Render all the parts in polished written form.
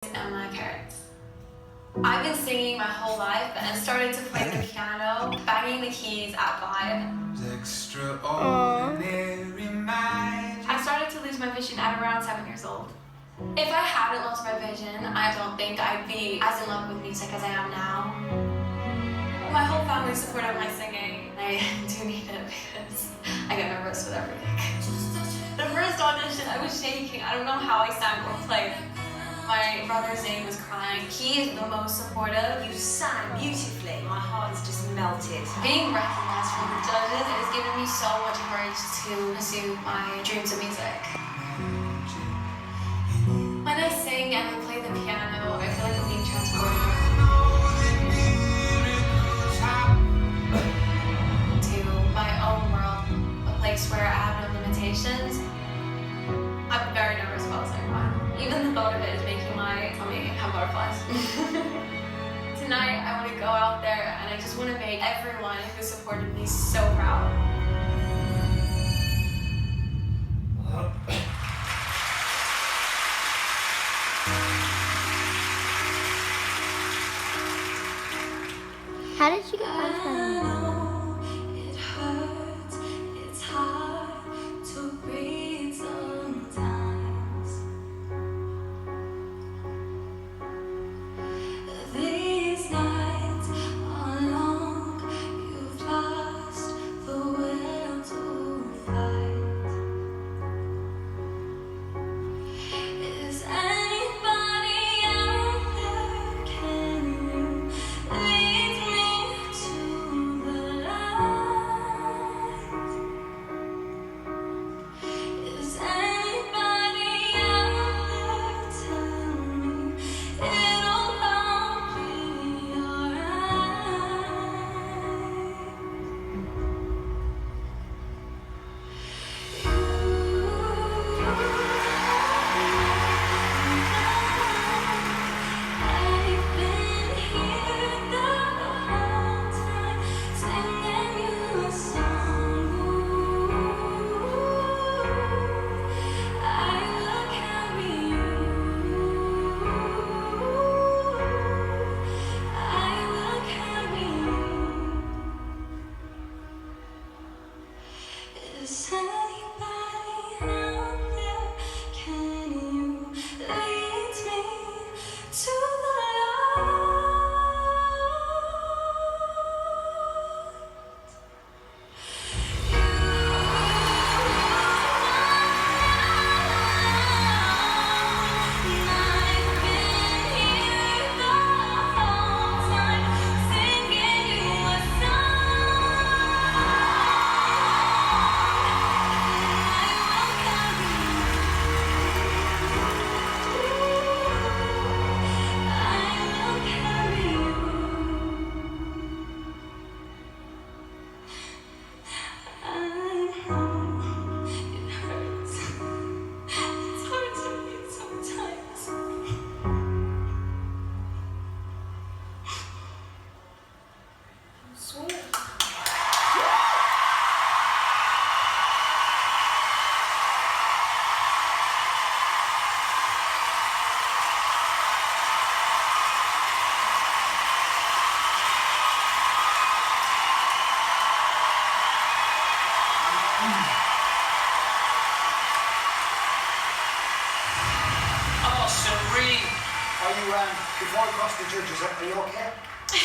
and my parents. I've been singing my whole life and started to play the piano, banging the keys at 5. I started to lose my vision at around 7 years old. If I hadn't lost my vision, I don't think I'd be as in love with music as I am now. My whole family supported my singing. I do need it because I get nervous with everything. The first audition, I was shaking. I don't know how I sang or played. My brother's name was crying. He is the most supportive. You sang beautifully. My heart has just melted. Being recognized from the judges, it has given me so much courage to pursue my dreams of music. When I sing and I play the piano, I feel like I'm being transported to my own world, a place where I have no limitations. I'm very nervous about saying mine. Even the thought of it is making my tummy have butterflies. Tonight, I want to go out there and I just want to make everyone who supported me so proud. How did you get high? It hurts, it's hard to breathe sometimes. These nights are long, you've lost the will to fight. Is anybody out there? Can you lead me to the light? Is anybody out there? Tell me it'll all be alright. I've been here the whole time, singing you a song. I will carry you. I will carry you. Is anybody out there? Can you lead me to the light? I've been here the whole time, singing you a song. I will carry Oh, Sirine! Are you, before I cross the judges, are you okay?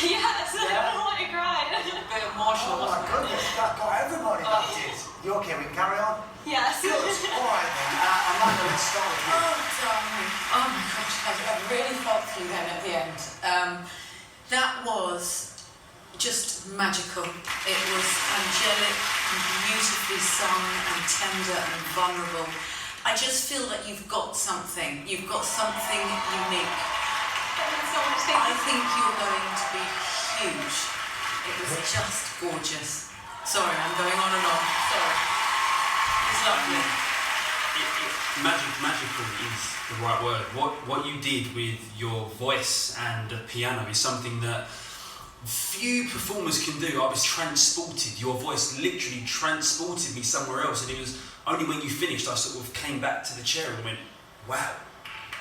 Yes, I don't know why I cried. A bit emotional, Oh my wasn't it? goodness, that got everybody, that did. You okay, we can carry on? Yes. Good, alright then, Amanda, let's start with you. Oh, darling. Oh my gosh, I really felt for you then at the end. That was just magical. It was angelic and beautifully sung and tender and vulnerable. I just feel that you've got something. You've got something unique. Thank you so much. I think you're going to be huge. It was just gorgeous. Sorry, I'm going on and on. Sorry. It's lovely. Magical is the right word. What you did with your voice and the piano is something that few performers can do. I was transported. Your voice literally transported me somewhere else, and it was only when you finished I sort of came back to the chair and went, wow,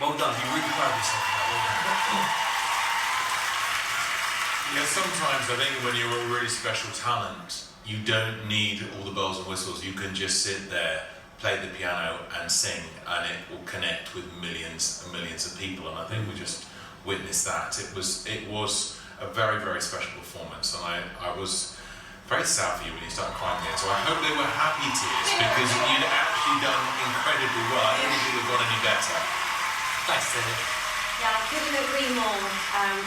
Well done. You're really proud of yourself for that. Well done. Yeah, sometimes I think when you're a really special talent, you don't need all the bells and whistles. You can just sit there, play the piano and sing, and it will connect with millions and millions of people. And I think we just witnessed that. It was a very, very special performance, and I was very sad for you when you started crying there. So I hope they were happy tears, because you'd actually done incredibly well. I don't think it would have gone any better. Thanks, David. Yeah, I couldn't agree more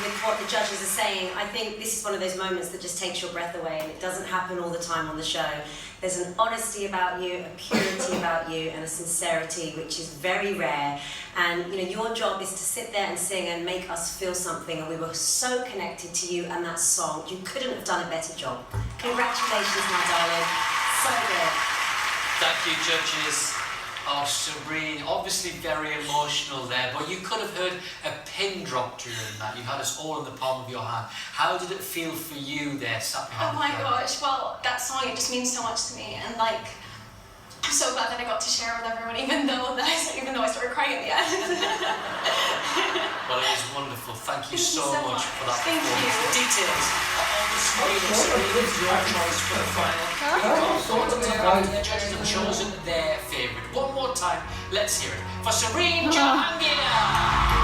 with what the judges are saying. I think this is one of those moments that just takes your breath away, and it doesn't happen all the time on the show. There's an honesty about you, a purity about you, and a sincerity which is very rare. And your job is to sit there and sing and make us feel something, and we were so connected to you and that song. You couldn't have done a better job. Congratulations, my darling. So good. Thank you, judges. Oh, Sirine, obviously very emotional there, but you could have heard a pin drop during that. You had us all in the palm of your hand. How did it feel for you there, sat behind Oh my the piano? gosh, well, that song, it just means so much to me, and like, I'm so glad that I got to share it with everyone, even though I started crying at the end. Well, it was wonderful. Thank you Thank so you so much much. for that Thank performance. you. The details are on the screen. Sirine, it's your choice for the final. The judges have chosen their favourite. One more time, let's hear it for Sirine Jahangir.